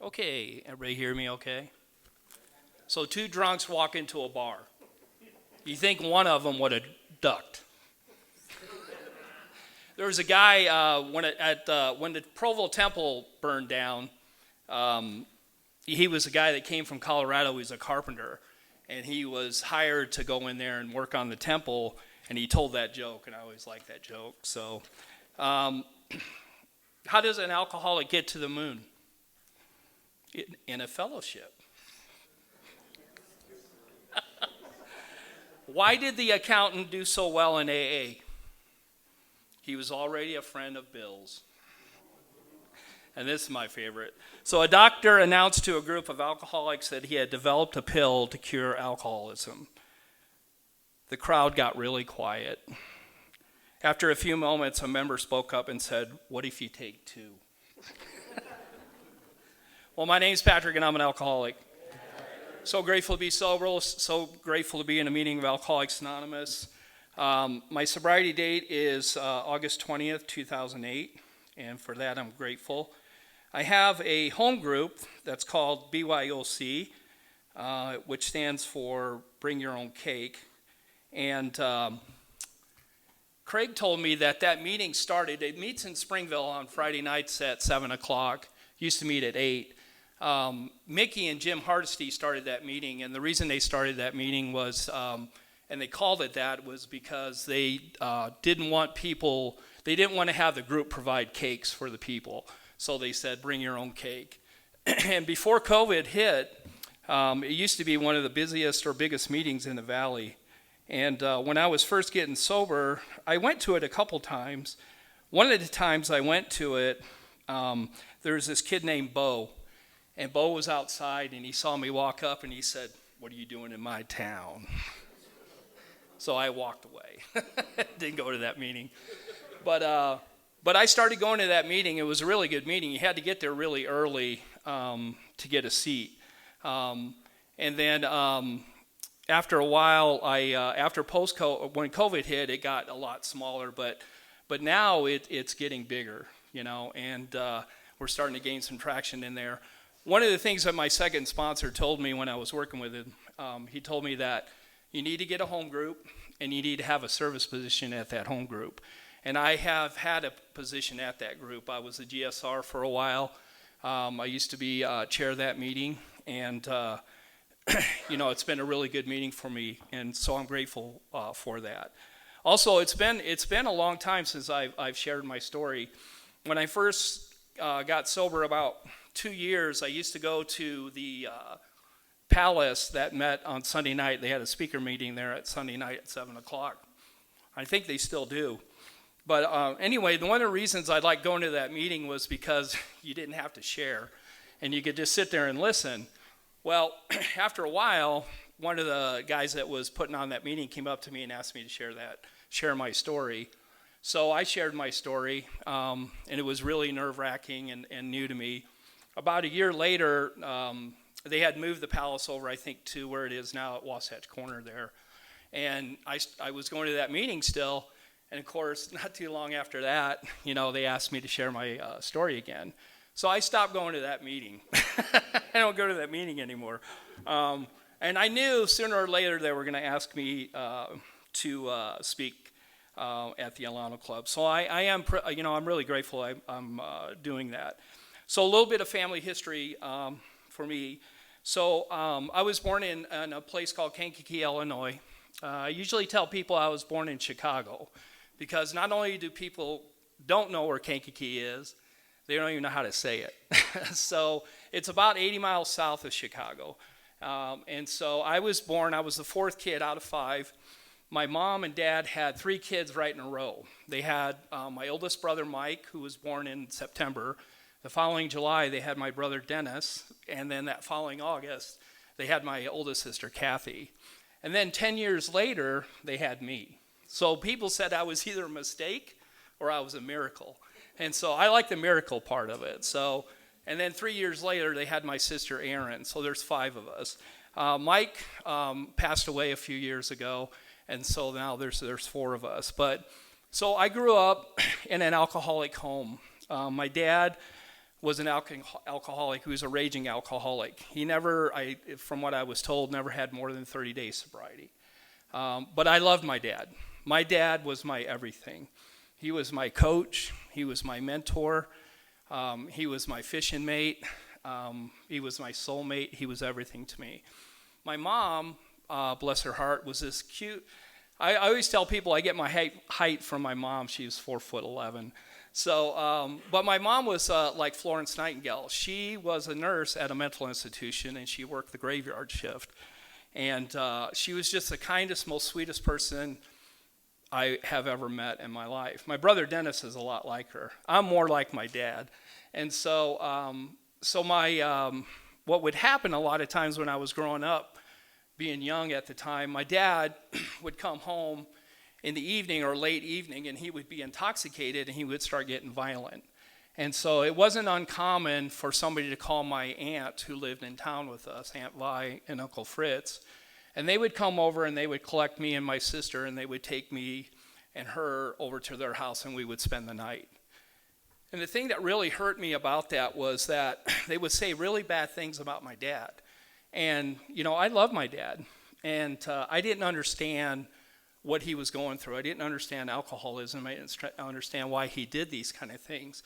Okay, everybody hear me okay? So two drunks walk into a bar. You think one of them would have ducked. There was a guy, when the Provo temple burned down, he was a guy that came from Colorado. He was a carpenter, and he was hired to go in there and work on the temple, and he told that joke, and I always like that joke. So how does an alcoholic get to the moon? In a fellowship. Why did the accountant do so well in AA? He was already a friend of Bill's. And this is my favorite. So a doctor announced to a group of alcoholics that he had developed a pill to cure alcoholism. The crowd got really quiet. After a few moments, a member spoke up and said, "What if you take two?" Well, my name's Patrick, and I'm an alcoholic. So grateful to be sober, so grateful to be in a meeting of Alcoholics Anonymous. My sobriety date is August 20th, 2008, and for that I'm grateful. I have a home group that's called BYOC, which stands for Bring Your Own Cake. And Craig told me that meeting started. It meets in Springville on Friday nights at 7 o'clock. Used to meet at 8. Mickey and Jim Hardesty started that meeting, and the reason they started that meeting was, and they called it that, was because they didn't want to have the group provide cakes for the people. So they said, bring your own cake. And before COVID hit, it used to be one of the busiest or biggest meetings in the valley. And when I was first getting sober, I went to it a couple times. One of the times I went to it, there was this kid named Bo. And Bo was outside, and he saw me walk up, and he said, "What are you doing in my town?" So I walked away. Didn't go to that meeting. But I started going to that meeting. It was a really good meeting. You had to get there really early to get a seat. And then after a while, after when COVID hit, it got a lot smaller. But now it's getting bigger, and we're starting to gain some traction in there. One of the things that my second sponsor told me when I was working with him, he told me that you need to get a home group and you need to have a service position at that home group. And I have had a position at that group. I was the GSR for a while. I used to be chair of that meeting, and it's been a really good meeting for me, and so I'm grateful for that. Also, it's been a long time since I've shared my story. When I first got sober about 2 years, I used to go to the Palace that met on Sunday night. They had a speaker meeting there at Sunday night at 7 o'clock. I think they still do. But anyway, one of the reasons I liked going to that meeting was because you didn't have to share, and you could just sit there and listen. Well, after a while, one of the guys that was putting on that meeting came up to me and asked me to share my story. So I shared my story, and it was really nerve-wracking and new to me. About a year later, they had moved the Palace over, I think, to where it is now at Wasatch Corner there. And I was going to that meeting still, and of course, not too long after that, they asked me to share my story again. So I stopped going to that meeting. I don't go to that meeting anymore. And I knew sooner or later they were going to ask me to speak at the Alano Club. So I'm really grateful I'm doing that. So a little bit of family history for me. So I was born in a place called Kankakee, Illinois. I usually tell people I was born in Chicago because not only do people don't know where Kankakee is, they don't even know how to say it. So it's about 80 miles south of Chicago. And so I was the fourth kid out of 5. My mom and dad had 3 kids right in a row. They had my oldest brother, Mike, who was born in September. The following July, they had my brother, Dennis. And then that following August, they had my oldest sister, Kathy. And then 10 years later, they had me. So people said I was either a mistake or I was a miracle. And so I like the miracle part of it. And then 3 years later, they had my sister, Erin. So there's 5 of us. Mike passed away a few years ago. And so now there's 4 of us. So I grew up in an alcoholic home. My dad was an alcoholic who was a raging alcoholic. He never, from what I was told, never had more than 30 days sobriety. But I loved my dad. My dad was my everything. He was my coach. He was my mentor. He was my fishing mate. He was my soulmate. He was everything to me. My mom, bless her heart, was this cute. I always tell people I get my height from my mom. She was 4'11". So, but my mom was like Florence Nightingale. She was a nurse at a mental institution, and she worked the graveyard shift. And she was just the kindest, most sweetest person I have ever met in my life. My brother Dennis is a lot like her. I'm more like my dad. And so, what would happen a lot of times when I was growing up, being young at the time, my dad would come home in the evening or late evening, and he would be intoxicated, and he would start getting violent. And so it wasn't uncommon for somebody to call my aunt who lived in town with us, Aunt Vi and Uncle Fritz, and they would come over and they would collect me and my sister, and they would take me and her over to their house, and we would spend the night. And the thing that really hurt me about that was that they would say really bad things about my dad. And, I love my dad, and I didn't understand what he was going through. I didn't understand alcoholism. I didn't understand why he did these kind of things.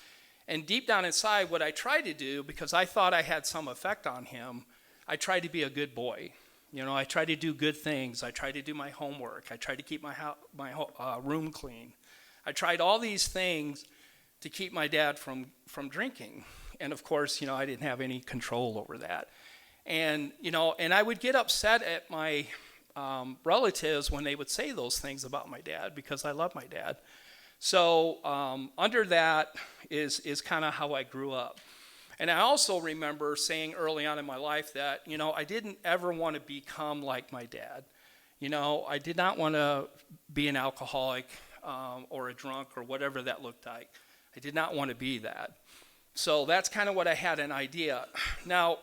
And deep down inside, what I tried to do, because I thought I had some effect on him, I tried to be a good boy. I tried to do good things. I tried to do my homework. I tried to keep my room clean. I tried all these things to keep my dad from drinking. And of course, I didn't have any control over that. And, and I would get upset at my relatives when they would say those things about my dad, because I love my dad. So under that is kind of how I grew up. And I also remember saying early on in my life that, I didn't ever want to become like my dad. I did not want to be an alcoholic or a drunk or whatever that looked like. I did not want to be that. So that's kind of what I had an idea. Now,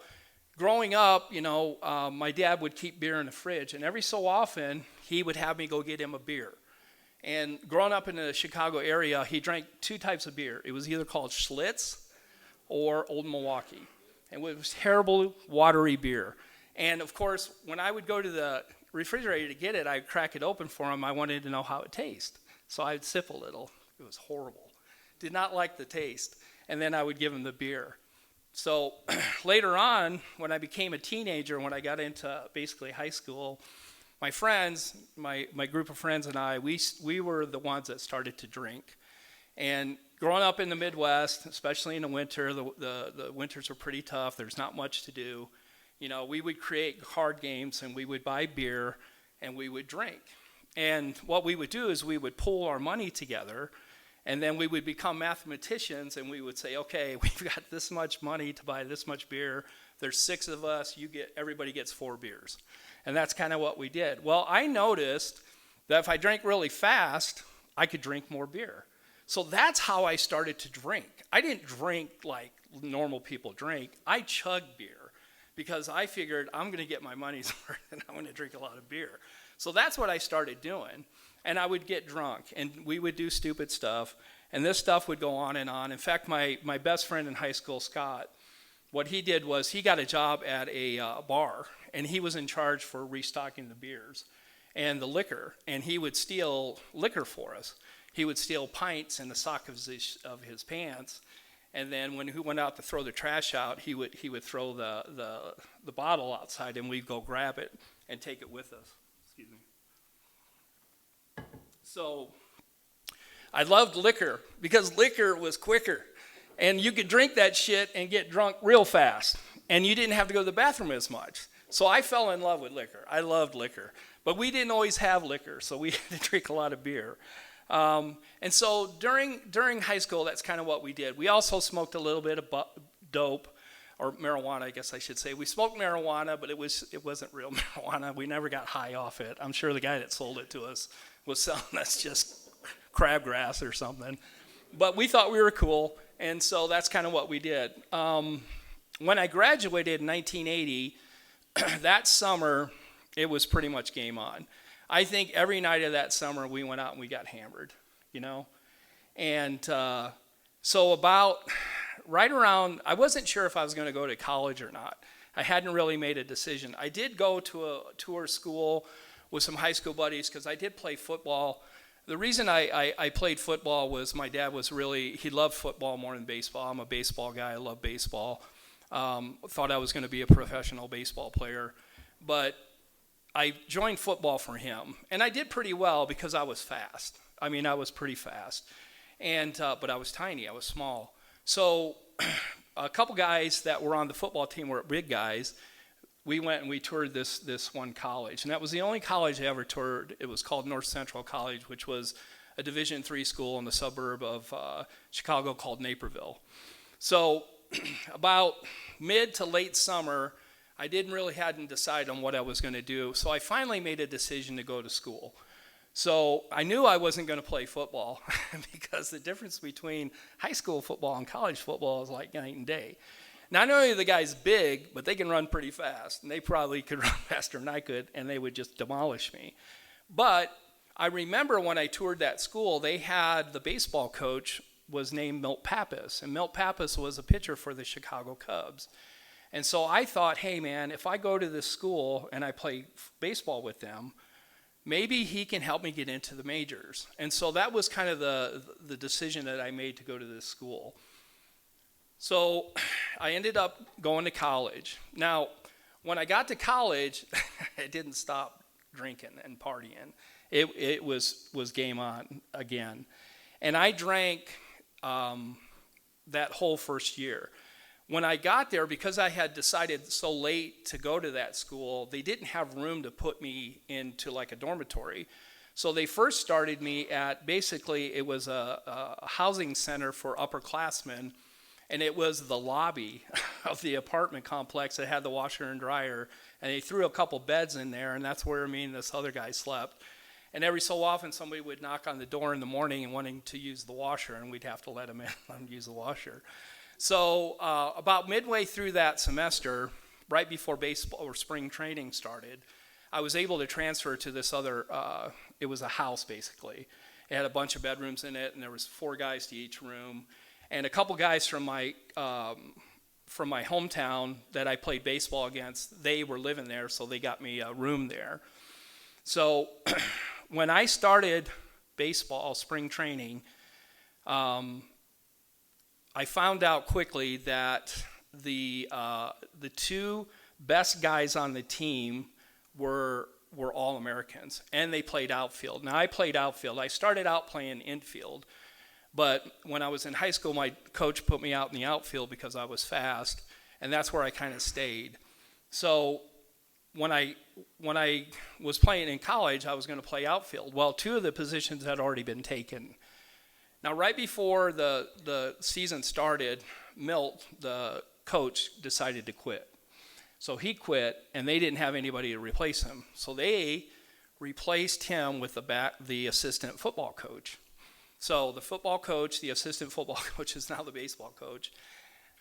growing up, my dad would keep beer in the fridge, and every so often, he would have me go get him a beer. And growing up in the Chicago area, he drank two types of beer. It was either called Schlitz or Old Milwaukee. And it was terrible, watery beer. And of course, when I would go to the refrigerator to get it, I'd crack it open for him. I wanted to know how it tastes. So I'd sip a little. It was horrible. Did not like the taste. And then I would give him the beer. So later on, when I became a teenager, when I got into basically high school, my friends, my group of friends and I, we were the ones that started to drink. And growing up in the Midwest, especially in the winter, the winters were pretty tough. There's not much to do. We would create card games, and we would buy beer, and we would drink. And what we would do is we would pool our money together, and then we would become mathematicians, and we would say, okay, we've got this much money to buy this much beer. There's 6 of us. Everybody gets 4 beers. And that's kind of what we did. Well, I noticed that if I drank really fast, I could drink more beer. So that's how I started to drink. I didn't drink like normal people drink. I chugged beer because I figured I'm going to get my money's worth, and I'm going to drink a lot of beer. So that's what I started doing. And I would get drunk, and we would do stupid stuff, and this stuff would go on and on. In fact, my best friend in high school, Scott, what he did was he got a job at a bar, and he was in charge for restocking the beers and the liquor, and he would steal liquor for us. He would steal pints in the sock of his pants, and then when he went out to throw the trash out, he would throw the bottle outside, and we'd go grab it and take it with us. Excuse me. So I loved liquor because liquor was quicker, and you could drink that shit and get drunk real fast, and you didn't have to go to the bathroom as much. So I fell in love with liquor. I loved liquor, but we didn't always have liquor, so we had to drink a lot of beer. And so during high school, that's kind of what we did. We also smoked a little bit of dope, or marijuana, I guess I should say. We smoked marijuana, but it wasn't real marijuana. We never got high off it. I'm sure the guy that sold it to us was selling us just crabgrass or something. But we thought we were cool, and so that's kind of what we did. When I graduated in 1980, that summer, it was pretty much game on. I think every night of that summer, we went out and we got hammered, And so about right around, I wasn't sure if I was going to go to college or not. I hadn't really made a decision. I did go to a tour school with some high school buddies because I did play football. The reason I played football was my dad was really, he loved football more than baseball. I'm a baseball guy. I love baseball. Thought I was going to be a professional baseball player. But I joined football for him. And I did pretty well because I was fast. I mean, I was pretty fast. But I was tiny. I was small. So a couple guys that were on the football team were big guys. We went and we toured this one college, and that was the only college I ever toured. It was called North Central College, which was a Division III school in the suburb of Chicago called Naperville. So about mid to late summer, I hadn't decided on what I was going to do, so I finally made a decision to go to school. So I knew I wasn't going to play football because the difference between high school football and college football is like night and day. Not only are the guys big, but they can run pretty fast, and they probably could run faster than I could, and they would just demolish me. But I remember when I toured that school, they had the baseball coach was named Milt Pappas, and Milt Pappas was a pitcher for the Chicago Cubs. And so I thought, hey man, if I go to this school and I play baseball with them, maybe he can help me get into the majors. And so that was kind of the decision that I made to go to this school. So I ended up going to college. Now, when I got to college, I didn't stop drinking and partying. It was game on again. And I drank that whole first year. When I got there, because I had decided so late to go to that school, they didn't have room to put me into like a dormitory. So they first started me at, basically, it was a housing center for upperclassmen. And it was the lobby of the apartment complex that had the washer and dryer. And they threw a couple beds in there, and that's where me and this other guy slept. And every so often, somebody would knock on the door in the morning and wanting to use the washer, and we'd have to let them in and use the washer. So about midway through that semester, right before baseball or spring training started, I was able to transfer to this other, it was a house basically. It had a bunch of bedrooms in it, and there was 4 guys to each room. And a couple guys from my hometown that I played baseball against, they were living there, so they got me a room there. So when I started baseball, spring training, I found out quickly that the 2 best guys on the team were all Americans, and they played outfield. Now, I played outfield. I started out playing infield. But when I was in high school, my coach put me out in the outfield because I was fast, and that's where I kind of stayed. So when I was playing in college, I was going to play outfield. Well, 2 of the positions had already been taken. Now, right before the season started, Milt, the coach, decided to quit. So he quit, and they didn't have anybody to replace him. So they replaced him with the assistant football coach. So the football coach, the assistant football coach is now the baseball coach.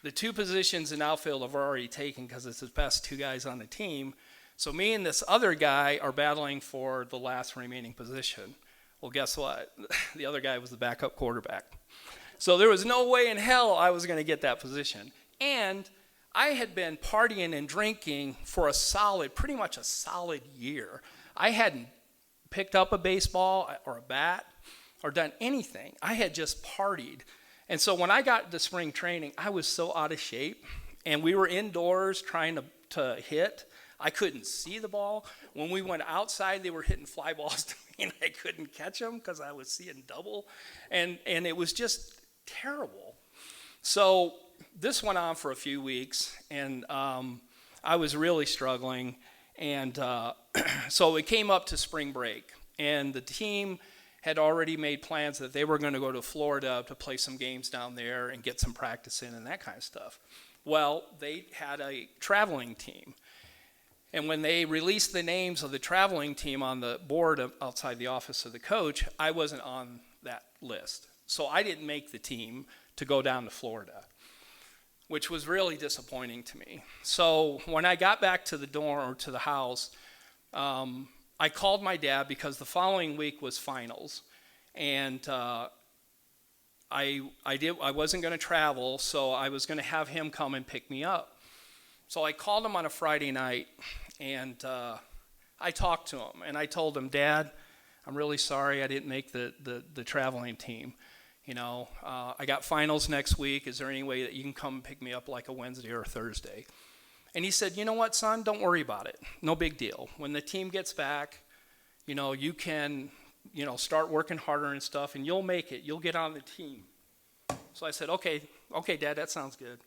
The 2 positions in outfield have already taken because it's the best 2 guys on the team. So me and this other guy are battling for the last remaining position. Well, guess what? The other guy was the backup quarterback. So there was no way in hell I was going to get that position. And I had been partying and drinking for pretty much a solid year. I hadn't picked up a baseball or a bat or done anything. I had just partied. And so when I got to spring training, I was so out of shape. And we were indoors trying to hit. I couldn't see the ball. When we went outside, they were hitting fly balls to me, and I couldn't catch them because I was seeing double. And it was just terrible. So this went on for a few weeks, and I was really struggling. And so it came up to spring break, and the team had already made plans that they were going to go to Florida to play some games down there and get some practice in and that kind of stuff. Well, they had a traveling team. And when they released the names of the traveling team on the board outside the office of the coach, I wasn't on that list. So I didn't make the team to go down to Florida, which was really disappointing to me. So when I got back to the dorm or to the house, I called my dad because the following week was finals. And I wasn't going to travel, so I was going to have him come and pick me up. So I called him on a Friday night, and I talked to him, and I told him, Dad, I'm really sorry I didn't make the traveling team. I got finals next week. Is there any way that you can come and pick me up like a Wednesday or a Thursday? And he said, you know what, son, don't worry about it. No big deal. When the team gets back, you can, start working harder and stuff, and you'll make it. You'll get on the team. So I said, okay, Dad, that sounds good.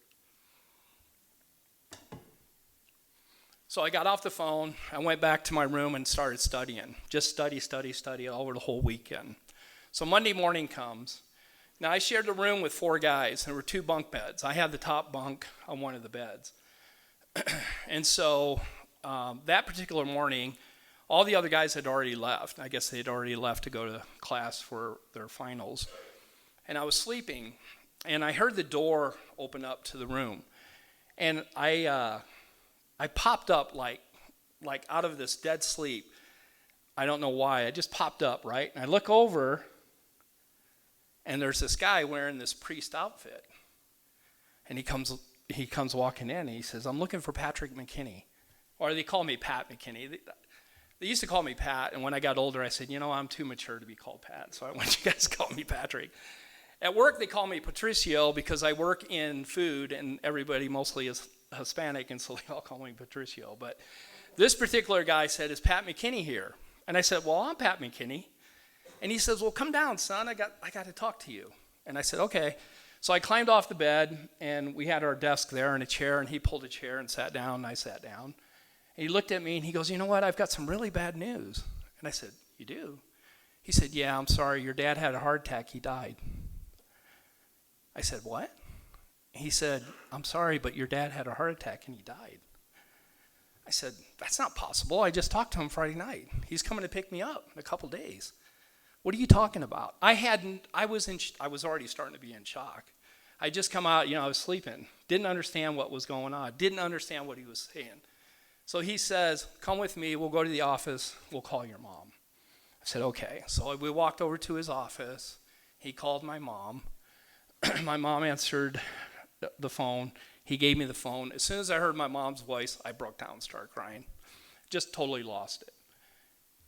So I got off the phone. I went back to my room and started studying. Just study over the whole weekend. So Monday morning comes. Now, I shared the room with 4 guys. There were 2 bunk beds. I had the top bunk on one of the beds. And so that particular morning, all the other guys had already left. I guess they had already left to go to class for their finals. And I was sleeping, and I heard the door open up to the room. And I popped up like out of this dead sleep. I don't know why. I just popped up, right? And I look over, and there's this guy wearing this priest outfit. And he comes walking in, and he says, I'm looking for Patrick McKinney. Or they call me Pat McKinney. They used to call me Pat, and when I got older, I said, I'm too mature to be called Pat, so I want you guys to call me Patrick. At work, they call me Patricio because I work in food, and everybody mostly is Hispanic, and so they all call me Patricio. But this particular guy said, is Pat McKinney here? And I said, well, I'm Pat McKinney. And he says, well, come down, son. I got to talk to you. And I said, okay. So I climbed off the bed, and we had our desk there and a chair, and he pulled a chair and sat down, and I sat down. And he looked at me, and he goes, you know what? I've got some really bad news. And I said, you do? He said, yeah, I'm sorry. Your dad had a heart attack. He died. I said, what? He said, I'm sorry, but your dad had a heart attack and he died. I said, that's not possible. I just talked to him Friday night. He's coming to pick me up in a couple days. What are you talking about? I was already starting to be in shock. I just come out, I was sleeping. Didn't understand what was going on. Didn't understand what he was saying. So he says, come with me. We'll go to the office. We'll call your mom. I said, okay. So we walked over to his office. He called my mom. My mom answered the phone. He gave me the phone. As soon as I heard my mom's voice, I broke down and started crying. Just totally lost it.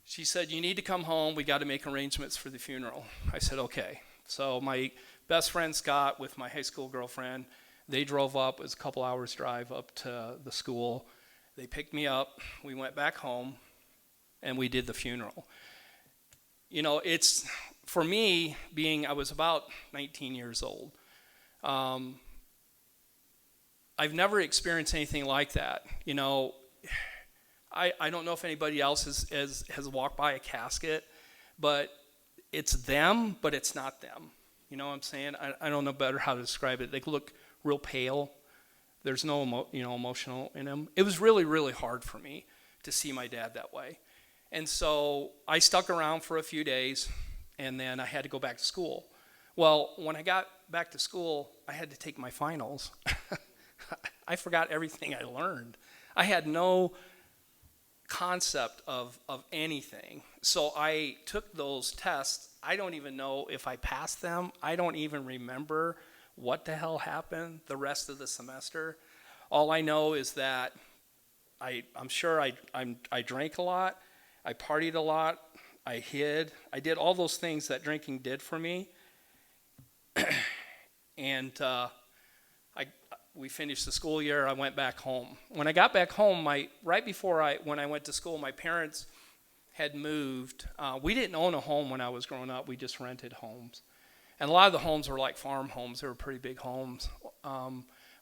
She said, you need to come home. We got to make arrangements for the funeral. I said, okay. So my best friend Scott with my high school girlfriend, they drove up. It was a couple hours drive up to the school. They picked me up. We went back home, and we did the funeral. It's, for me, I was about 19 years old. I've never experienced anything like that. I don't know if anybody else has walked by a casket, but it's them, but it's not them. You know what I'm saying? I don't know better how to describe it. They look real pale. There's no emotional in them. It was really, really hard for me to see my dad that way. And so I stuck around for a few days, and then I had to go back to school. Well, when I got back to school, I had to take my finals. I forgot everything I learned. I had no concept of anything. So I took those tests. I don't even know if I passed them. I don't even remember what the hell happened the rest of the semester. All I know is that I'm sure I drank a lot. I partied a lot. I hid. I did all those things that drinking did for me. And we finished the school year. I went back home. When I got back home, when I went to school, my parents had moved. We didn't own a home when I was growing up. We just rented homes. And a lot of the homes were like farm homes. They were pretty big homes.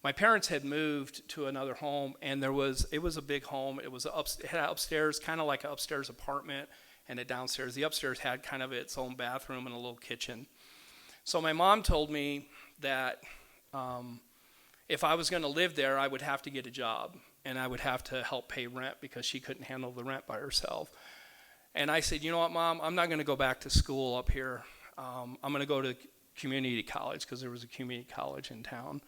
My parents had moved to another home, and it was a big home. It had upstairs, kind of like an upstairs apartment, and a downstairs. The upstairs had kind of its own bathroom and a little kitchen. So my mom told me that if I was going to live there, I would have to get a job, and I would have to help pay rent because she couldn't handle the rent by herself. And I said, you know what, Mom, I'm not going to go back to school up here. I'm going to go to community college because there was a community college in town.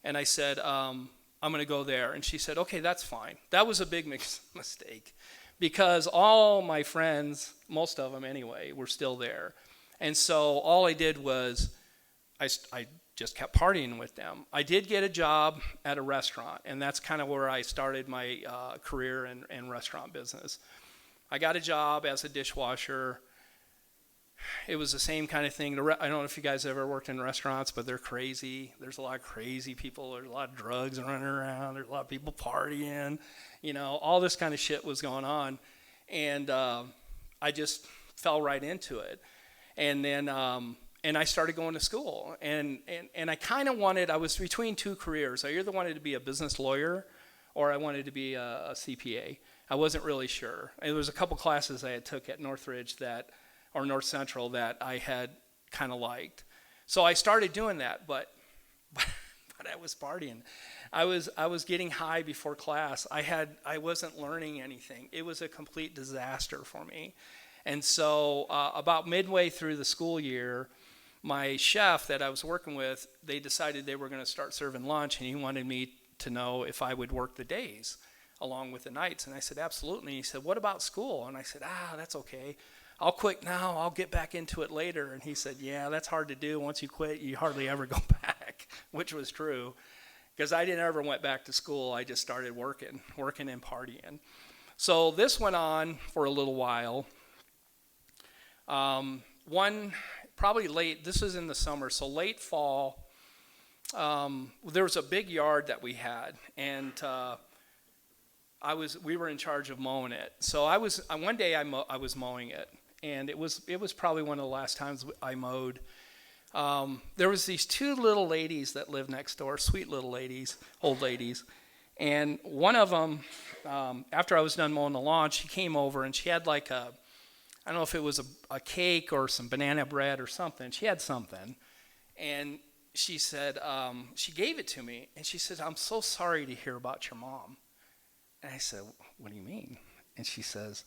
And I said, I'm going to go there. And she said, okay, that's fine. That was a big mistake because all my friends, most of them anyway, were still there. And so all I did was I just kept partying with them. I did get a job at a restaurant, and that's kind of where I started my career in restaurant business. I got a job as a dishwasher. It was the same kind of thing. I don't know if you guys ever worked in restaurants, but they're crazy. There's a lot of crazy people. There's a lot of drugs running around. There's a lot of people partying. All this kind of shit was going on. And I just fell right into it. And then and I started going to school. And I kind of I was between two careers. I either wanted to be a business lawyer or I wanted to be a CPA. I wasn't really sure. There was a couple classes I had took at Northridge or North Central that I had kind of liked. So I started doing that, but I was partying. I was getting high before class. I wasn't learning anything. It was a complete disaster for me. And so about midway through the school year, my chef that I was working with, they decided they were going to start serving lunch, and he wanted me to know if I would work the days along with the nights. And I said, absolutely. And he said, what about school? And I said, that's okay. I'll quit now. I'll get back into it later. And he said, yeah, that's hard to do. Once you quit, you hardly ever go back, which was true because I didn't ever went back to school. I just started working and partying. So this went on for a little while. Probably this was in the summer, so late fall, there was a big yard that we had, and we were in charge of mowing it. So one day I was mowing it, and it was probably one of the last times I mowed. There was these two little ladies that lived next door, sweet little ladies, old ladies, and one of them, after I was done mowing the lawn, she came over and she had like I don't know if it was a cake or some banana bread or something. She had something, and she said, she gave it to me, and she said, I'm so sorry to hear about your mom. And I said, what do you mean? And she says,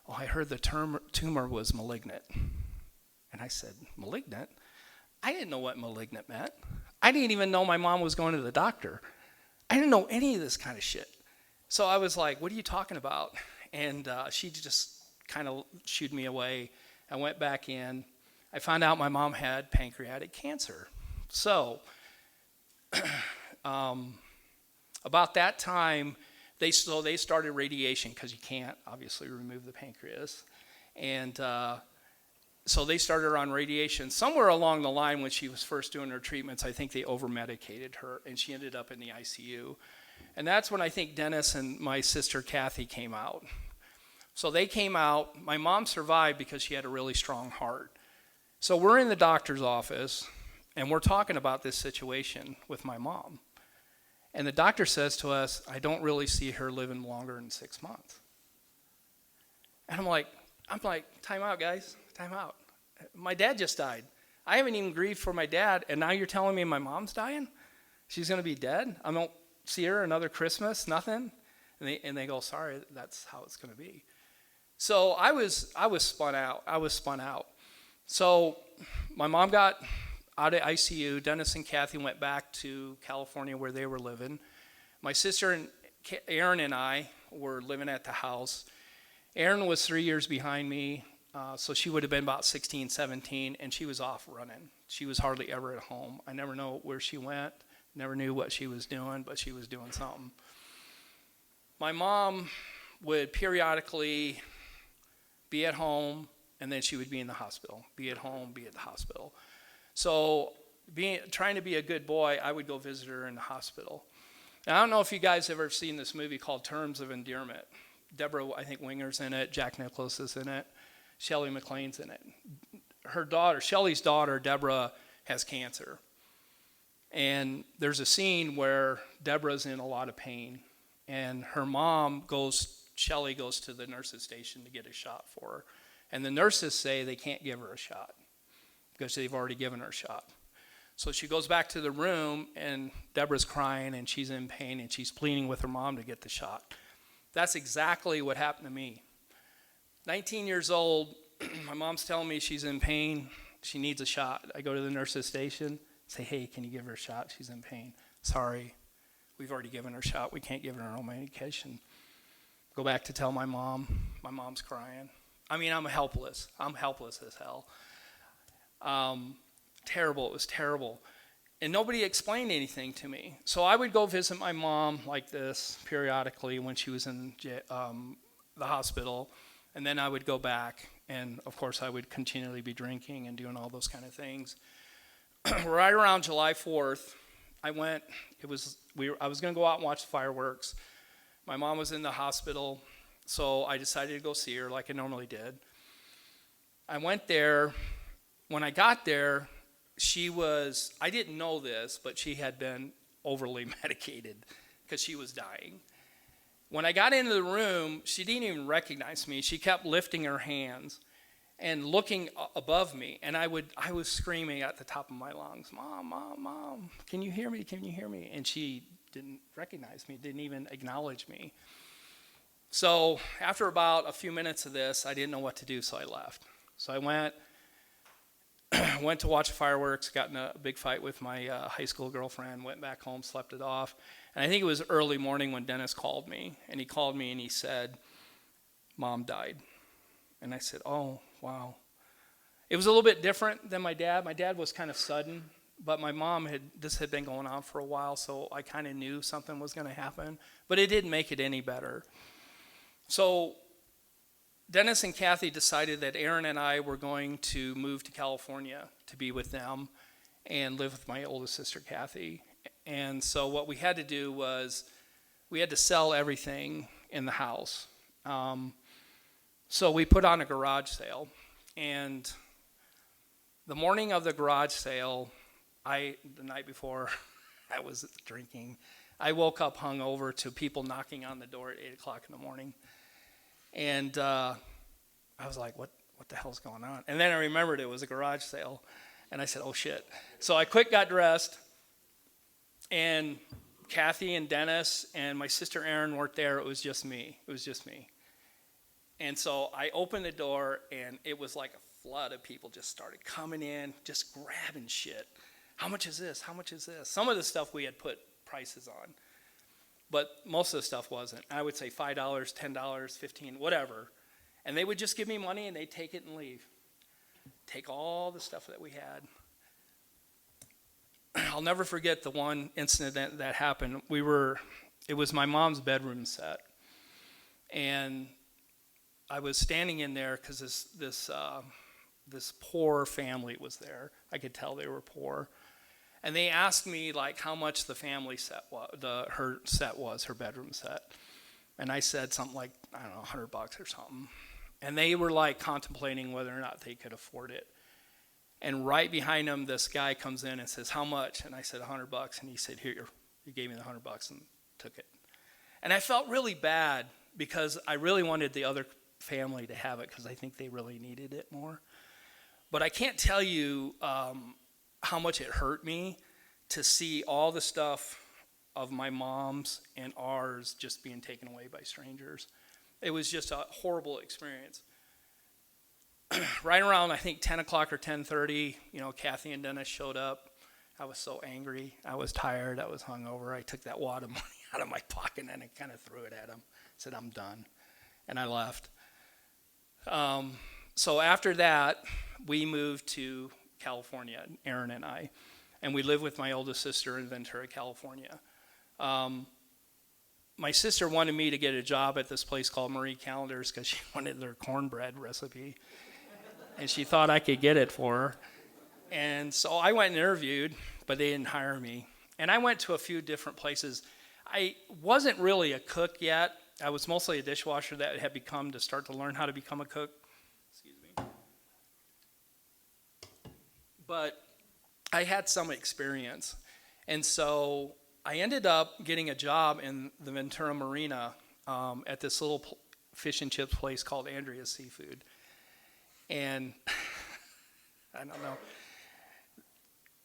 I heard the tumor was malignant. And I said, malignant? I didn't know what malignant meant. I didn't even know my mom was going to the doctor. I didn't know any of this kind of shit. So I was like, what are you talking about? And she just kind of shooed me away. I went back in. I found out my mom had pancreatic cancer. So about that time, they started radiation because you can't obviously remove the pancreas. And so they started her on radiation. Somewhere along the line when she was first doing her treatments, I think they over-medicated her, and she ended up in the ICU. And that's when I think Dennis and my sister Kathy came out. So they came out. My mom survived because she had a really strong heart. So we're in the doctor's office, and we're talking about this situation with my mom. And the doctor says to us, I don't really see her living longer than 6 months. And I'm like, time out, guys, time out. My dad just died. I haven't even grieved for my dad, and now you're telling me my mom's dying? She's going to be dead? I don't see her another Christmas, nothing? And they go, sorry, that's how it's going to be. So I was spun out. So my mom got out of ICU. Dennis and Kathy went back to California where they were living. My sister and Aaron and I were living at the house. Aaron was 3 years behind me, so she would have been about 16, 17, and she was off running. She was hardly ever at home. I never know where she went, never knew what she was doing, but she was doing something. My mom would periodically be at home, and then she would be in the hospital. Be at home, be at the hospital. So trying to be a good boy, I would go visit her in the hospital. And I don't know if you guys have ever seen this movie called Terms of Endearment. Deborah, I think Winger's in it. Jack Nicklaus is in it. Shelley MacLaine's in it. Her daughter, Shelley's daughter, Deborah, has cancer. And there's a scene where Deborah's in a lot of pain. And her mom Shelley goes to the nurse's station to get a shot for her. And the nurses say they can't give her a shot because they've already given her a shot. So she goes back to the room, and Deborah's crying, and she's in pain, and she's pleading with her mom to get the shot. That's exactly what happened to me. 19 years old, my mom's telling me she's in pain. She needs a shot. I go to the nurse's station, say, hey, can you give her a shot? She's in pain. Sorry, we've already given her a shot. We can't give her no medication. Go back to tell my mom. My mom's crying. I mean, I'm helpless. I'm helpless as hell. Terrible. It was terrible. And nobody explained anything to me. So I would go visit my mom like this periodically when she was in the hospital. And then I would go back. And, of course, I would continually be drinking and doing all those kind of things. Right around July 4th, I was going to go out and watch the fireworks. My mom was in the hospital, so I decided to go see her like I normally did. I went there. When I got there, I didn't know this, but she had been overly medicated because she was dying. When I got into the room, she didn't even recognize me. She kept lifting her hands and looking above me, and I was screaming at the top of my lungs, "Mom, Mom, Mom, can you hear me? Can you hear me?" And she didn't recognize me, didn't even acknowledge me. So after about a few minutes of this, I didn't know what to do, so I left. So I went to watch fireworks, got in a big fight with my high school girlfriend, went back home, slept it off. And I think it was early morning when Dennis called me. And he called me and he said, "Mom died." And I said, "Oh, wow." It was a little bit different than my dad. My dad was kind of sudden, but my mom this had been going on for a while, so I kind of knew something was going to happen. But it didn't make it any better. So Dennis and Kathy decided that Aaron and I were going to move to California to be with them and live with my oldest sister, Kathy. And so what we had to do was we had to sell everything in the house. So we put on a garage sale. And the morning of the garage sale, the night before I was drinking, I woke up hungover to people knocking on the door at 8 o'clock in the morning. And I was like, what the hell's going on? And then I remembered it was a garage sale. And I said, oh, shit. So I got dressed. And Kathy and Dennis and my sister Erin weren't there. It was just me. And so I opened the door, and it was like a flood of people just started coming in, just grabbing shit. How much is this? How much is this? Some of the stuff we had put prices on. But most of the stuff wasn't. I would say $5, $10, $15, whatever. And they would just give me money, and they'd take it and leave. Take all the stuff that we had. I'll never forget the one incident that happened. It was my mom's bedroom set. And I was standing in there because this poor family was there. I could tell they were poor. And they asked me like how much the family set was, her bedroom set. And I said something like, I don't know, $100 or something. And they were like contemplating whether or not they could afford it. And right behind them, this guy comes in and says, "How much?" And I said, $100. And he said, "Here, he gave me the $100 and took it." And I felt really bad because I really wanted the other family to have it because I think they really needed it more. But I can't tell you how much it hurt me to see all the stuff of my mom's and ours just being taken away by strangers. It was just a horrible experience. Right around, I think, 10 o'clock or 10:30, Kathy and Dennis showed up. I was so angry. I was tired. I was hungover. I took that wad of money out of my pocket and I kind of threw it at them. Said, "I'm done." And I left. So after that, we moved to California, Aaron and I. And we lived with my oldest sister in Ventura, California. My sister wanted me to get a job at this place called Marie Callender's because she wanted their cornbread recipe. And she thought I could get it for her. And so I went and interviewed, but they didn't hire me. And I went to a few different places. I wasn't really a cook yet. I was mostly a dishwasher that had become to start to learn how to become a cook. Excuse me. But I had some experience. And so I ended up getting a job in the Ventura Marina at this little fish and chips place called Andrea's Seafood. And I don't know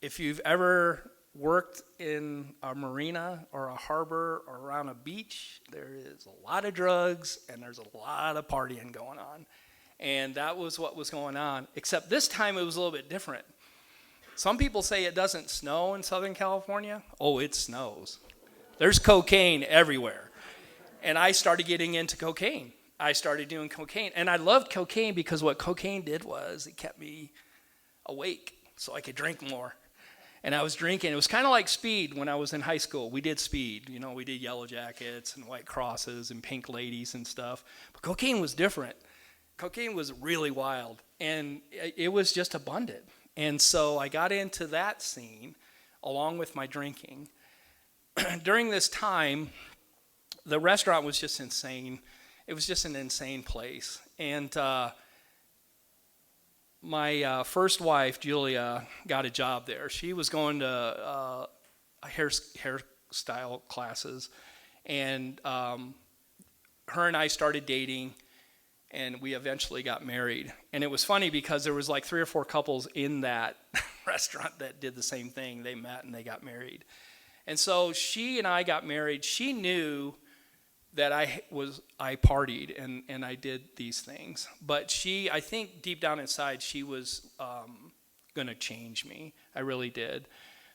if you've ever worked in a marina or a harbor or around a beach, there is a lot of drugs and there's a lot of partying going on. And that was what was going on, except this time it was a little bit different. Some people say it doesn't snow in Southern California. Oh, it snows. There's cocaine everywhere. And I started getting into cocaine. I started doing cocaine. And I loved cocaine because what cocaine did was it kept me awake. so I could drink more. And I was drinking. It was kind of like speed when I was in high school. We did speed. We did Yellow Jackets and White Crosses and Pink Ladies and stuff. But cocaine was different. Cocaine was really wild, and it was just abundant. And so I got into that scene along with my drinking. During this time, the restaurant was just insane. It was just an insane place. And my first wife, Julia, got a job there. She was going to hairstyle classes, and her and I started dating, and we eventually got married. And it was funny because there was like 3 or 4 couples in that restaurant that did the same thing. They met and they got married. And so she and I got married. She knew that I partied and I did these things. But I think deep down inside, she was going to change me. I really did.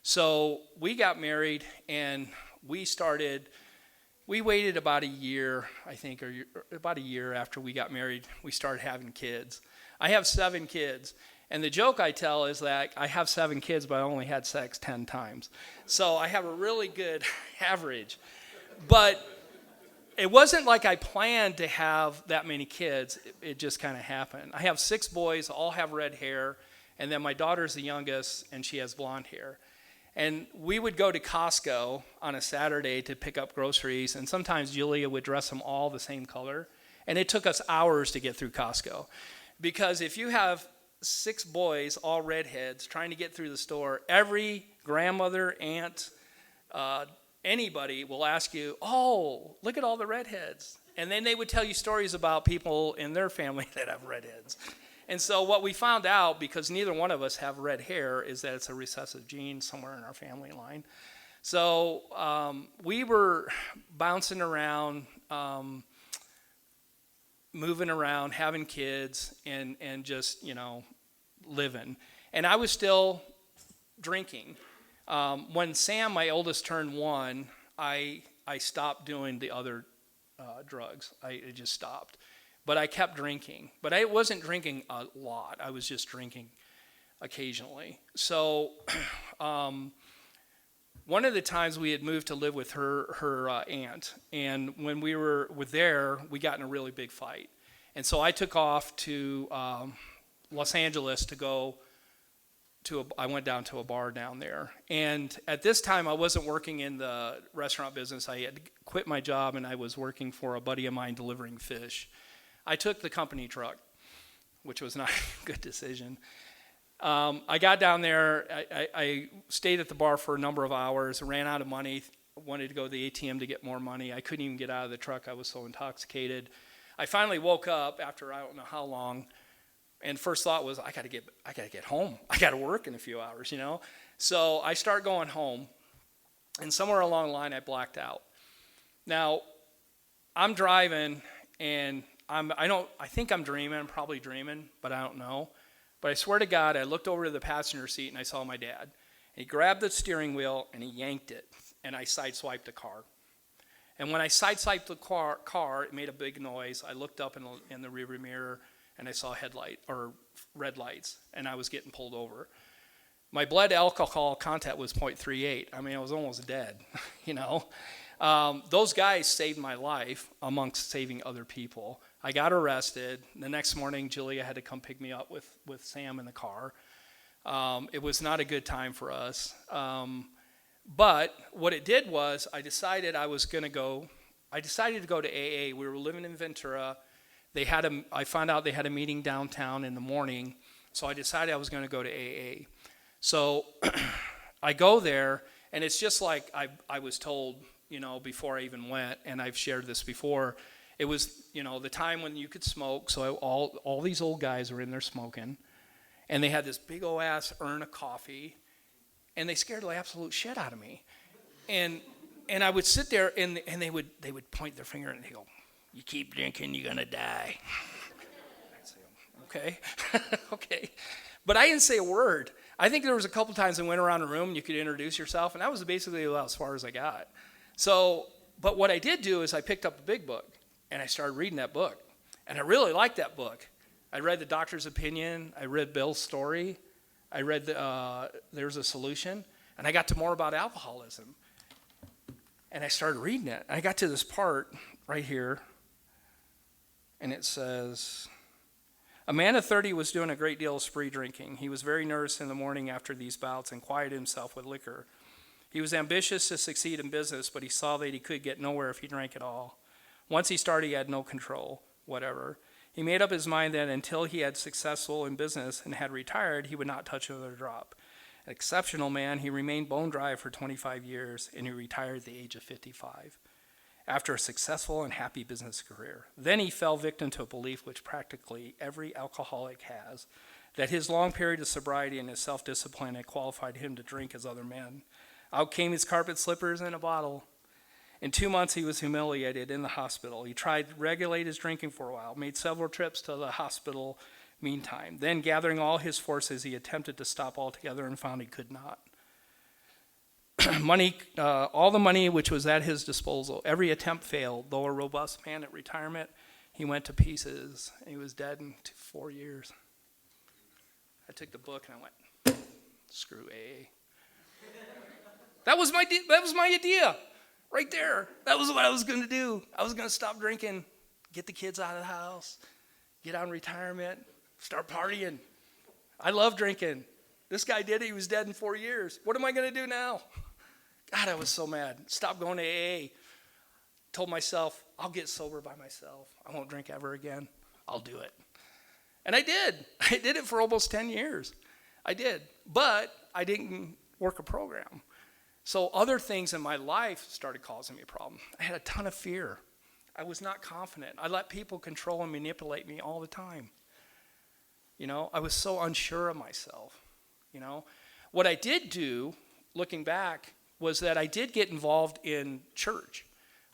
So we got married, and we waited about a year, I think, or about a year after we got married, we started having kids. I have 7 kids. And the joke I tell is that I have 7 kids, but I only had sex 10 times. So I have a really good average. But it wasn't like I planned to have that many kids. It just kind of happened. I have 6 boys, all have red hair, and then my daughter's the youngest, and she has blonde hair. And we would go to Costco on a Saturday to pick up groceries, and sometimes Julia would dress them all the same color. And it took us hours to get through Costco. Because if you have 6 boys, all redheads, trying to get through the store, every grandmother, aunt, anybody will ask you, oh, look at all the redheads. And then they would tell you stories about people in their family that have redheads. And so what we found out, because neither one of us have red hair, is that it's a recessive gene somewhere in our family line. So we were bouncing around, moving around, having kids, and just, living. And I was still drinking. When Sam, my oldest, turned 1, I stopped doing the other drugs. I just stopped. But I kept drinking. But I wasn't drinking a lot. I was just drinking occasionally. So one of the times we had moved to live with her aunt. And when we were there, we got in a really big fight. And so I took off to Los Angeles to go I went down to a bar down there. And at this time, I wasn't working in the restaurant business. I had quit my job, and I was working for a buddy of mine delivering fish. I took the company truck, which was not a good decision. I got down there. I stayed at the bar for a number of hours, ran out of money, wanted to go to the ATM to get more money. I couldn't even get out of the truck. I was so intoxicated. I finally woke up after I don't know how long. And first thought was, I gotta get home. I gotta work in a few hours, So I start going home, and somewhere along the line, I blacked out. Now, I'm driving, and I think I'm dreaming. I'm probably dreaming, but I don't know. But I swear to God, I looked over to the passenger seat, and I saw my dad. He grabbed the steering wheel, and he yanked it, and I sideswiped the car. And when I sideswiped the car, it made a big noise. I looked up in the rearview mirror, and I saw red lights, and I was getting pulled over. My blood alcohol content was 0.38. I mean, I was almost dead, Those guys saved my life amongst saving other people. I got arrested. The next morning, Julia had to come pick me up with Sam in the car. It was not a good time for us. But what it did was I decided to go to AA. We were living in Ventura. I found out they had a meeting downtown in the morning, so I decided I was going to go to AA. So I go there, and it's just like I was told, before I even went, and I've shared this before. It was, the time when you could smoke, so all these old guys were in there smoking, and they had this big old ass urn of coffee, and they scared the absolute shit out of me. And I would sit there, and they would point their finger, and they go, "You keep drinking, you're going to die." I'd say, okay, okay. But I didn't say a word. I think there was a couple times I went around the room and you could introduce yourself, and that was basically about as far as I got. So, but what I did do is I picked up a big book, and I started reading that book. And I really liked that book. I read The Doctor's Opinion. I read Bill's story. I read There's a Solution, and I got to more about alcoholism. And I started reading it. I got to this part right here, and it says, a man of 30 was doing a great deal of spree drinking. He was very nervous in the morning after these bouts and quieted himself with liquor. He was ambitious to succeed in business, but he saw that he could get nowhere if he drank at all. Once he started, he had no control, whatever. He made up his mind that until he had successful in business and had retired, he would not touch another drop. An exceptional man, he remained bone dry for 25 years, and he retired at the age of 55 after a successful and happy business career. Then he fell victim to a belief which practically every alcoholic has, that his long period of sobriety and his self-discipline had qualified him to drink as other men. Out came his carpet slippers and a bottle. In 2 months, he was humiliated in the hospital. He tried to regulate his drinking for a while, made several trips to the hospital meantime. Then, gathering all his forces, he attempted to stop altogether and found he could not. All the money which was at his disposal, every attempt failed. Though a robust man at retirement, he went to pieces. He was dead in 4 years. I took the book and I went, screw AA. That was my idea, right there. That was what I was going to do. I was going to stop drinking, get the kids out of the house, get out in retirement, start partying. I love drinking. This guy did it. He was dead in 4 years. What am I going to do now? God, I was so mad. Stopped going to AA. Told myself, I'll get sober by myself. I won't drink ever again. I'll do it. And I did. I did it for almost 10 years. I did. But I didn't work a program. So other things in my life started causing me a problem. I had a ton of fear. I was not confident. I let people control and manipulate me all the time. I was so unsure of myself. What I did do, looking back, was that I did get involved in church.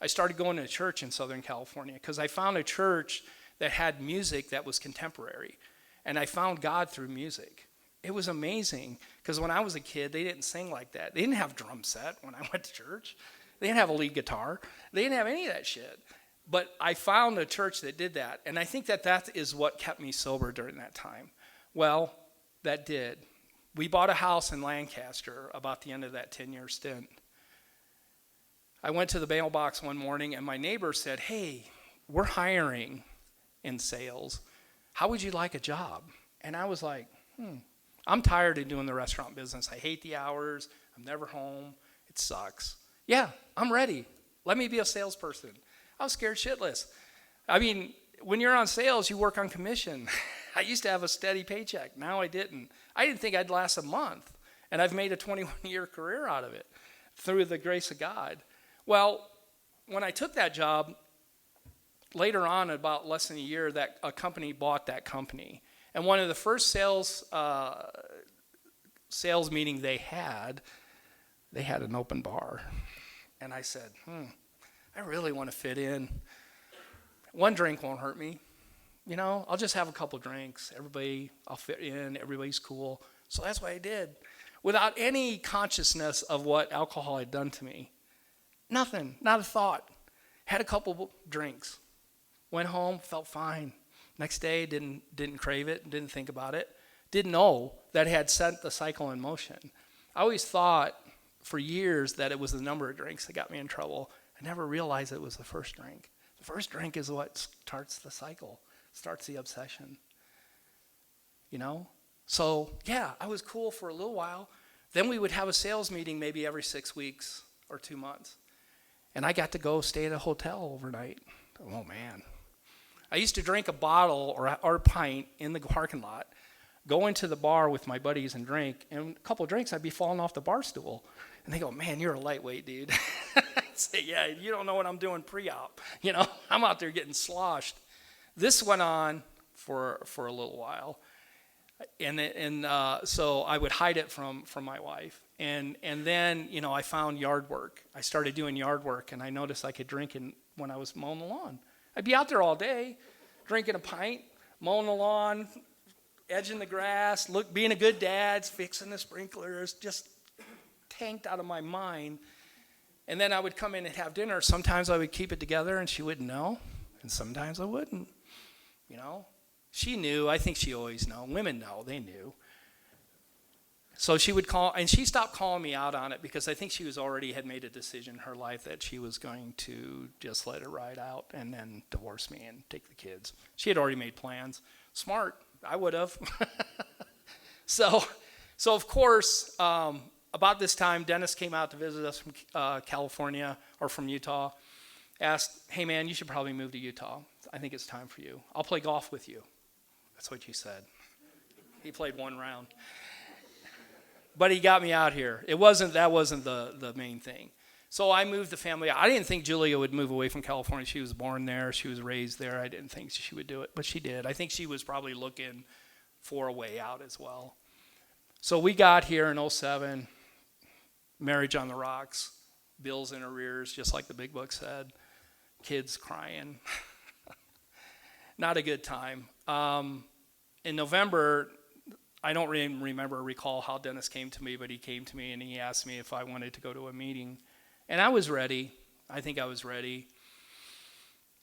I started going to church in Southern California because I found a church that had music that was contemporary. And I found God through music. It was amazing because when I was a kid, they didn't sing like that. They didn't have drum set when I went to church. They didn't have a lead guitar. They didn't have any of that shit. But I found a church that did that. And I think that is what kept me sober during that time. Well, that did. We bought a house in Lancaster about the end of that 10-year stint. I went to the mailbox one morning and my neighbor said, hey, we're hiring in sales. How would you like a job? And I was like, I'm tired of doing the restaurant business. I hate the hours. I'm never home. It sucks. Yeah, I'm ready. Let me be a salesperson. I was scared shitless. I mean, when you're on sales, you work on commission. I used to have a steady paycheck. Now I didn't. I didn't think I'd last a month. And I've made a 21-year career out of it through the grace of God. Well, when I took that job, later on, about less than a year, that a company bought that company. And one of the first sales meeting they had an open bar. And I said, I really want to fit in. One drink won't hurt me. I'll just have a couple drinks. I'll fit in. Everybody's cool. So that's what I did. Without any consciousness of what alcohol had done to me. Nothing. Not a thought. Had a couple drinks. Went home, felt fine. Next day, didn't crave it, didn't think about it. Didn't know that it had set the cycle in motion. I always thought for years that it was the number of drinks that got me in trouble. I never realized it was the first drink. The first drink is what starts the cycle, starts the obsession. So, yeah, I was cool for a little while. Then we would have a sales meeting maybe every 6 weeks or 2 months. And I got to go stay at a hotel overnight. Oh, man. I used to drink a bottle or a pint in the parking lot, go into the bar with my buddies and drink, and a couple of drinks, I'd be falling off the bar stool. And they go, man, you're a lightweight, dude. I'd say, yeah, you don't know what I'm doing pre-op. I'm out there getting sloshed. This went on for a little while. And so I would hide it from my wife. And then, I found yard work. I started doing yard work, and I noticed I could drink when I was mowing the lawn. I'd be out there all day, drinking a pint, mowing the lawn, edging the grass, being a good dad, fixing the sprinklers, just tanked out of my mind. And then I would come in and have dinner. Sometimes I would keep it together, and she wouldn't know, and sometimes I wouldn't. She knew. I think she always knew. Women know. They knew. So she would call, and she stopped calling me out on it because I think she was already had made a decision in her life that she was going to just let it ride out and then divorce me and take the kids. She had already made plans. Smart, I would have. So of course, about this time, Dennis came out to visit us from California or from Utah. Asked, hey man, you should probably move to Utah. I think it's time for you. I'll play golf with you. That's what you said. He played one round. But he got me out here. That wasn't the main thing. So I moved the family. I didn't think Julia would move away from California. She was born there. She was raised there. I didn't think she would do it, but she did. I think she was probably looking for a way out as well. So we got here in 2007, marriage on the rocks, bills in arrears, just like the big book said, kids crying. Not a good time. In November, I don't recall how Dennis came to me, but he came to me and he asked me if I wanted to go to a meeting. And I was ready. I think I was ready.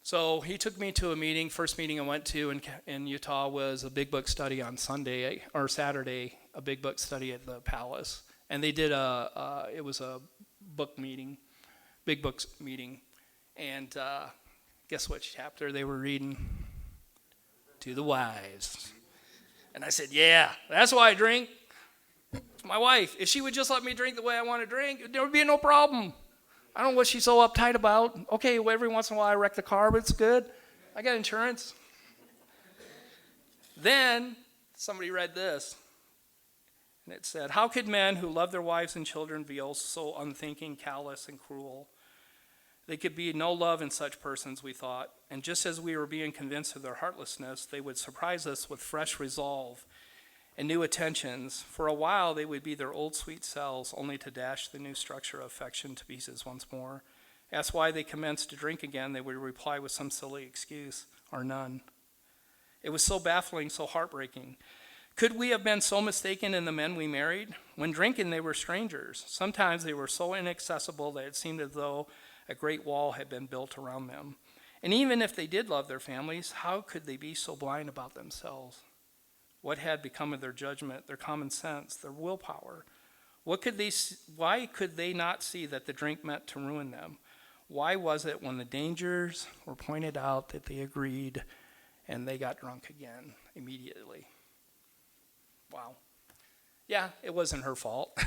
So he took me to a meeting. First meeting I went to in Utah was a big book study on Sunday or Saturday, a big book study at the Palace. And they did it was a book meeting, big books meeting. And guess what chapter they were reading? To the Wise. And I said, yeah, that's why I drink. My wife, if she would just let me drink the way I want to drink, there would be no problem. I don't know what she's so uptight about. Okay, well, every once in a while I wreck the car, but it's good. I got insurance. Then somebody read this. And it said, how could men who love their wives and children be so unthinking, callous, and cruel? There could be no love in such persons, we thought. And just as we were being convinced of their heartlessness, they would surprise us with fresh resolve and new attentions. For a while, they would be their old sweet selves, only to dash the new structure of affection to pieces once more. Asked why they commenced to drink again, they would reply with some silly excuse, or none. It was so baffling, so heartbreaking. Could we have been so mistaken in the men we married? When drinking, they were strangers. Sometimes they were so inaccessible that it seemed as though a great wall had been built around them. And even if they did love their families, how could they be so blind about themselves? What had become of their judgment, their common sense, their willpower? Why could they not see that the drink meant to ruin them? Why was it when the dangers were pointed out that they agreed and they got drunk again immediately? Wow. Yeah, it wasn't her fault.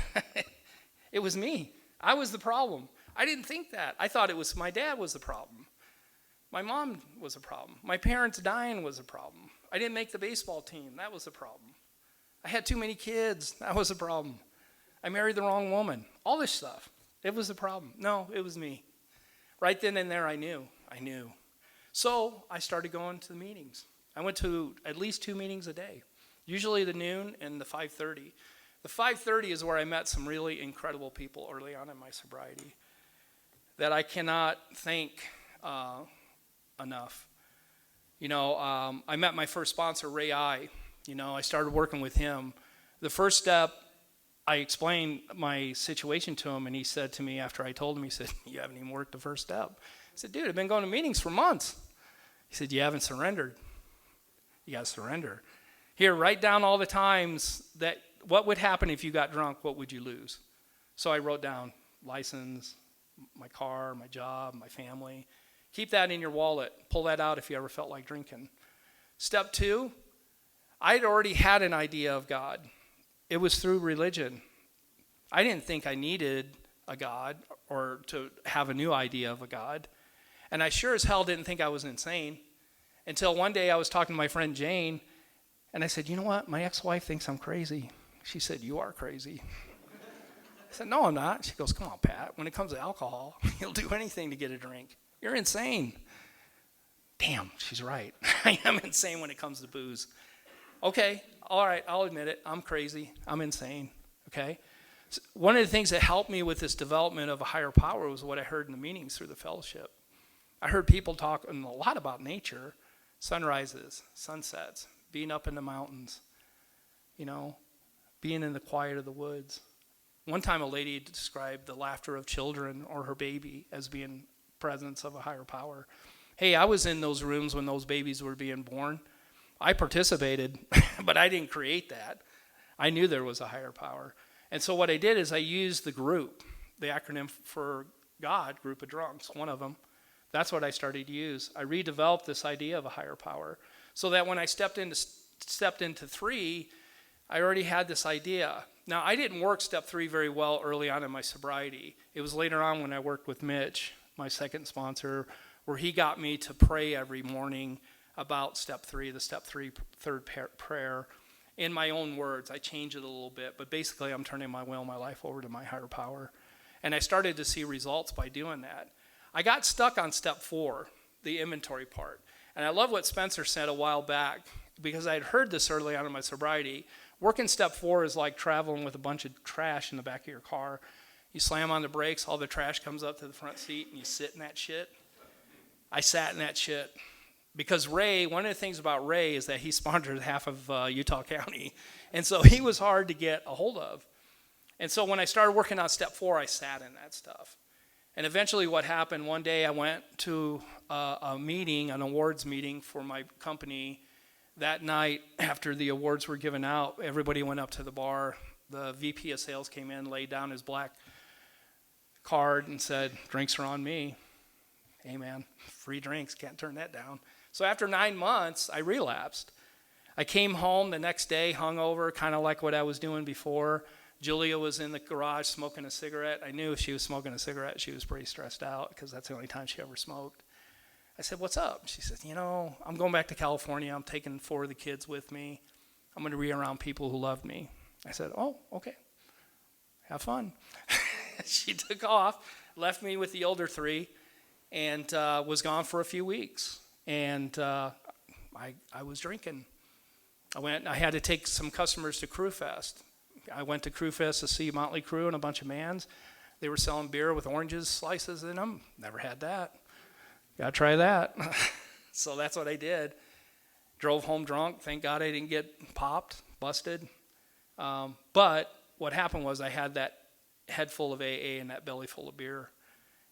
It was me. I was the problem. I didn't think that. I thought it was my dad was the problem. My mom was a problem. My parents dying was a problem. I didn't make the baseball team. That was a problem. I had too many kids. That was a problem. I married the wrong woman. All this stuff. It was the problem. No, it was me. Right then and there, I knew. So I started going to the meetings. I went to at least 2 meetings a day, usually the noon and the 5:30. The 5:30 is where I met some really incredible people early on in my sobriety that I cannot thank enough. I met my first sponsor, Ray I. I started working with him. The first step, I explained my situation to him, and he said to me after I told him, he said, you haven't even worked the first step. I said, dude, I've been going to meetings for months. He said, you haven't surrendered. You got to surrender. Here, write down all the times that what would happen if you got drunk, what would you lose? So I wrote down license, my car, my job, my family. Keep that in your wallet. Pull that out if you ever felt like drinking. Step 2, I'd already had an idea of God. It was through religion. I didn't think I needed a God or to have a new idea of a God. And I sure as hell didn't think I was insane until one day I was talking to my friend Jane, and I said, you know what? My ex-wife thinks I'm crazy. She said, you are crazy. I said, no, I'm not. She goes, come on, Pat. When it comes to alcohol, you'll do anything to get a drink. You're insane. Damn, she's right. I am insane when it comes to booze. Okay, all right, I'll admit it. I'm crazy. I'm insane, okay? So one of the things that helped me with this development of a higher power was what I heard in the meetings through the fellowship. I heard people talking a lot about nature, sunrises, sunsets, being up in the mountains, being in the quiet of the woods. One time a lady described the laughter of children or her baby as being presence of a higher power. Hey, I was in those rooms when those babies were being born. I participated, but I didn't create that. I knew there was a higher power. And so what I did is I used the group, the acronym for God, group of drunks, one of them. That's what I started to use. I redeveloped this idea of a higher power so that when I stepped into 3, I already had this idea. Now, I didn't work step 3 very well early on in my sobriety. It was later on when I worked with Mitch, my second sponsor, where he got me to pray every morning about step 3, the step 3 third prayer, in my own words. I changed it a little bit, but basically I'm turning my will, my life over to my higher power. And I started to see results by doing that. I got stuck on step 4, the inventory part. And I love what Spencer said a while back, because I had heard this early on in my sobriety. Working step 4 is like traveling with a bunch of trash in the back of your car. You slam on the brakes, all the trash comes up to the front seat, and you sit in that shit. I sat in that shit. Because Ray, one of the things about Ray is that he sponsored half of Utah County. And so he was hard to get a hold of. And so when I started working on step 4, I sat in that stuff. And eventually what happened, one day I went to a meeting, an awards meeting for my company. That night, after the awards were given out, everybody went up to the bar. The VP of sales came in, laid down his black card and said, "Drinks are on me." Hey man, free drinks, can't turn that down. So after 9 months, I relapsed. I came home the next day, hungover, kind of like what I was doing before. Julia was in the garage smoking a cigarette. I knew if she was smoking a cigarette, she was pretty stressed out because that's the only time she ever smoked. I said, "What's up?" She said, "I'm going back to California. I'm taking 4 of the kids with me. I'm going to be around people who love me." I said, "Oh, okay. Have fun." She took off, left me with the older 3, and was gone for a few weeks. And I was drinking. I had to take some customers to Crew Fest. I went to Crew Fest to see Motley Crue and a bunch of mans. They were selling beer with oranges slices in them. Never had that. Got to try that. So that's what I did. Drove home drunk. Thank God I didn't get popped, busted. But what happened was I had that head full of AA and that belly full of beer.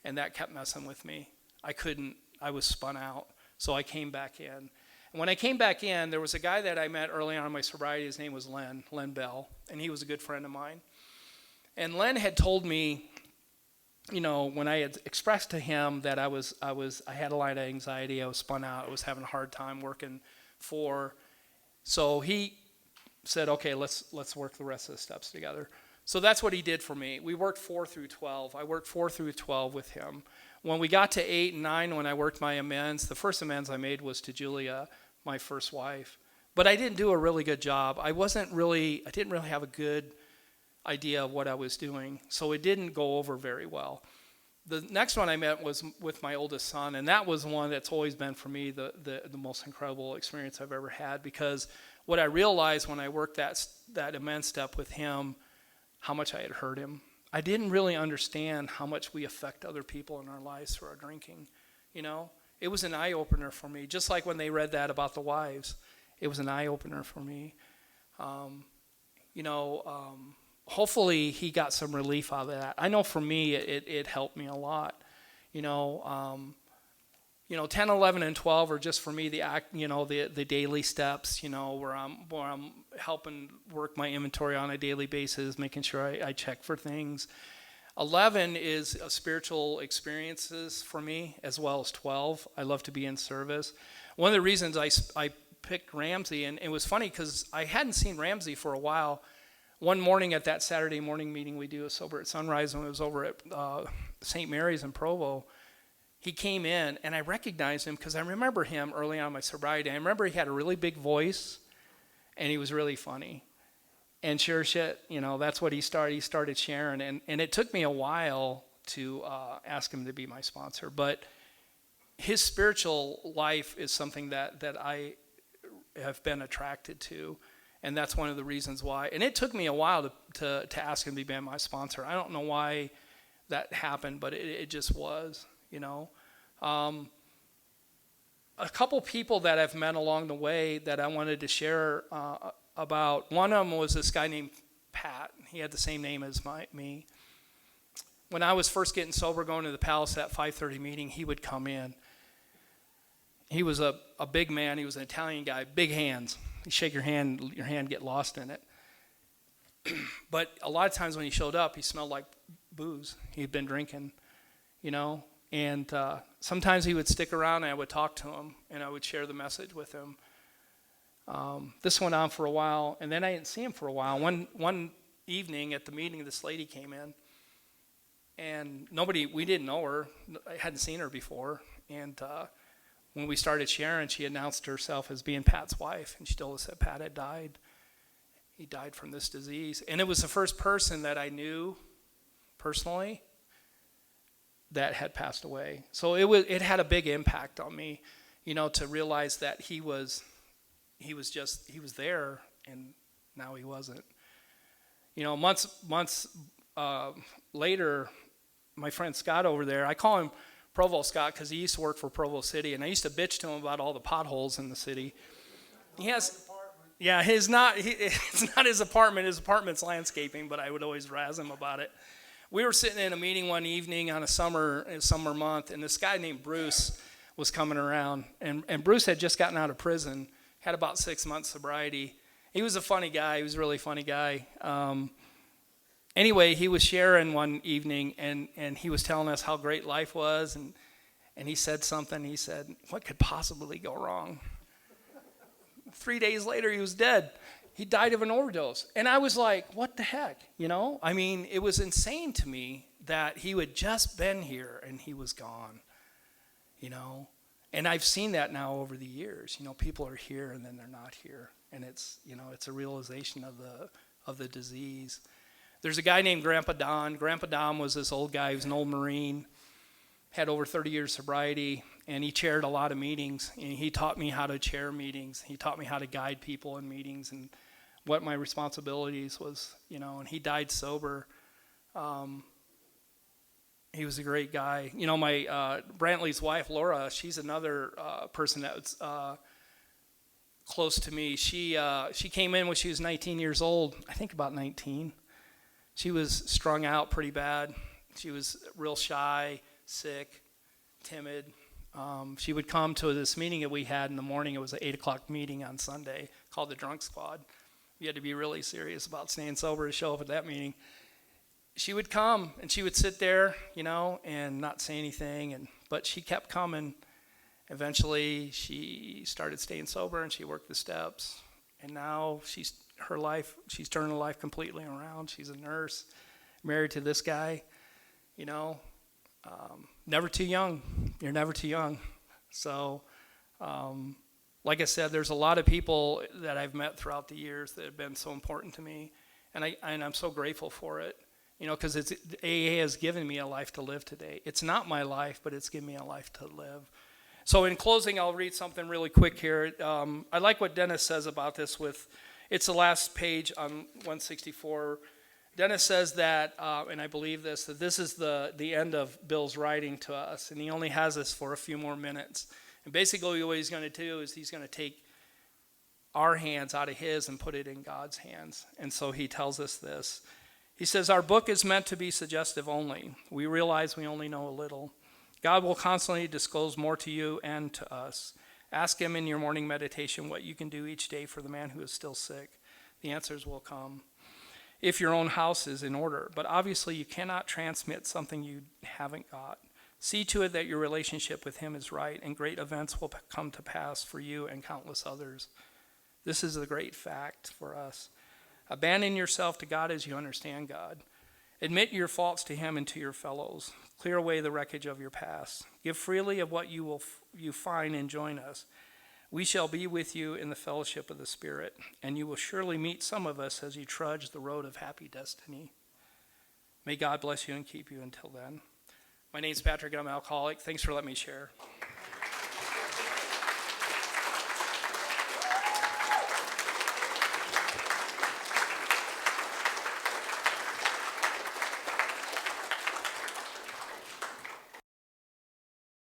And that kept messing with me. I was spun out. So I came back in. And when I came back in, there was a guy that I met early on in my sobriety. His name was Len Bell. And he was a good friend of mine. And Len had told me, when I had expressed to him that I had a lot of anxiety, I was spun out, I was having a hard time working so he said, "Okay, let's work the rest of the steps together." So that's what he did for me. We worked 4 through 12. I worked 4 through 12 with him. When we got to 8 and 9, when I worked my amends, the first amends I made was to Julia, my first wife. But I didn't do a really good job. I didn't really have a good idea of what I was doing, so it didn't go over very well. The next one I met was with my oldest son, and that was one that's always been for me the most incredible experience I've ever had, because what I realized when I worked that amends step with him, how much I had hurt him. I didn't really understand how much we affect other people in our lives through our drinking. It was an eye-opener for me, just like when they read that about the wives. It was an eye-opener for me. Hopefully he got some relief out of that. I know for me it helped me a lot. 10, 11, and 12 are just for me the daily steps, where I'm helping work my inventory on a daily basis, making sure I check for things. 11 is spiritual experiences for me, as well as 12. I love to be in service. One of the reasons I picked Ramsey, and it was funny because I hadn't seen Ramsey for a while. One morning at that Saturday morning meeting we do a Sober at Sunrise, when it was over at St. Mary's in Provo, he came in, and I recognized him because I remember him early on in my sobriety. I remember he had a really big voice, and he was really funny. And sure shit, that's what he started. He started sharing, and it took me a while to ask him to be my sponsor. But his spiritual life is something that I have been attracted to. And that's one of the reasons why. And it took me a while to ask him to be my sponsor. I don't know why that happened, but it just was, A couple people that I've met along the way that I wanted to share about. One of them was this guy named Pat. He had the same name as me. When I was first getting sober, going to the Palace at 5:30 meeting, he would come in. He was a big man. He was an Italian guy, big hands. You shake your hand get lost in it. But a lot of times when he showed up, he smelled like booze. He'd been drinking, and sometimes he would stick around and I would talk to him and I would share the message with him. This went on for a while, and then I didn't see him for a while. One evening at the meeting, this lady came in, and we didn't know her. I hadn't seen her before, and when we started sharing, she announced herself as being Pat's wife, and she told us that Pat had died. He died from this disease, and it was the first person that I knew personally that had passed away. So it had a big impact on me, to realize that he was there, and now he wasn't. Months later, my friend Scott over there, I call him Provo Scott because he used to work for Provo City, and I used to bitch to him about all the potholes in the city. It's not his apartment. His apartment's landscaping, but I would always razz him about it. We were sitting in a meeting one evening on a summer month, and this guy named Bruce was coming around, and Bruce had just gotten out of prison, had about 6 months sobriety. He was a funny guy. He was a really funny guy. Anyway, he was sharing one evening, and he was telling us how great life was, and he said something. He said, "What could possibly go wrong?" 3 days later, he was dead. He died of an overdose. And I was like, what the heck? It was insane to me that he had just been here and he was gone, And I've seen that now over the years. People are here and then they're not here. And it's a realization of the disease. There's a guy named Grandpa Don. Grandpa Don was this old guy. He was an old Marine, had over 30 years sobriety, and he chaired a lot of meetings. And he taught me how to chair meetings. He taught me how to guide people in meetings and what my responsibilities was, and he died sober. He was a great guy. My Brantley's wife, Laura, she's another person that was close to me. She came in when she was 19 years old, I think about 19. She was strung out pretty bad. She was real shy, sick, timid. She would come to this meeting that we had in the morning. It was an 8 o'clock meeting on Sunday called the Drunk Squad. You had to be really serious about staying sober to show up at that meeting. She would come, and she would sit there, and not say anything. But she kept coming. Eventually, she started staying sober, and she worked the steps. And now she's turned her life completely around. She's a nurse, married to this guy, never too young. You're never too young. So, like I said, there's a lot of people that I've met throughout the years that have been so important to me, and I'm so grateful for it, because AA has given me a life to live today. It's not my life, but it's given me a life to live. So in closing, I'll read something really quick here. I like what Dennis says about this it's the last page on 164. Dennis says that, and I believe this, that this is the end of Bill's writing to us, and he only has us for a few more minutes. And basically what he's going to do is he's going to take our hands out of his and put it in God's hands. And so he tells us this. He says, our book is meant to be suggestive only. We realize we only know a little. God will constantly disclose more to you and to us. Ask him in your morning meditation what you can do each day for the man who is still sick. The answers will come if your own house is in order. But obviously you cannot transmit something you haven't got. See to it that your relationship with him is right, and great events will come to pass for you and countless others. This is the great fact for us. Abandon yourself to God as you understand God. Admit your faults to him and to your fellows. Clear away the wreckage of your past. Give freely of what you find and join us. We shall be with you in the fellowship of the Spirit, and you will surely meet some of us as you trudge the road of happy destiny. May God bless you and keep you until then. My name's Patrick, and I'm an alcoholic. Thanks for letting me share.